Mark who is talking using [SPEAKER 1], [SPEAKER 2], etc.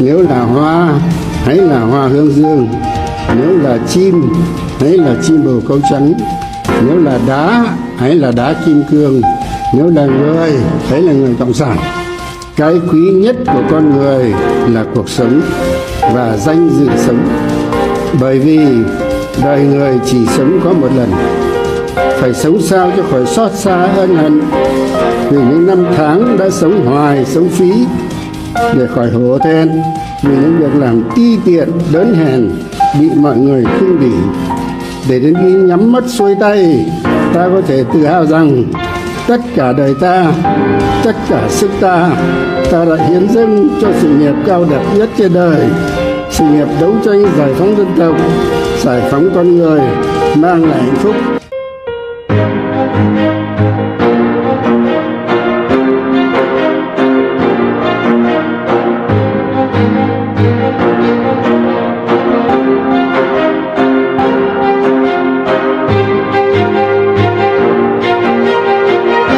[SPEAKER 1] nếu là hoa hãy là hoa hướng dương, nếu là chim hãy là chim bồ câu trắng, nếu là đá hãy là đá kim cương, nếu là người hãy là người cộng sản. Cái quý nhất của con người là cuộc sống và danh dự sống, bởi vì đời người chỉ sống có một lần, phải sống sao cho khỏi xót xa ân hận vì những năm tháng đã sống hoài sống phí, để khỏi hổ thẹn vì những việc làm ti tiện đớn hèn bị mọi người khinh bỉ, để đến khi nhắm mắt xuôi tay ta có thể tự hào rằng tất cả đời ta, tất cả sức ta đã hiến dâng cho sự nghiệp cao đẹp nhất trên đời, sự nghiệp đấu tranh giải phóng dân tộc, giải phóng con người, mang lại hạnh phúc.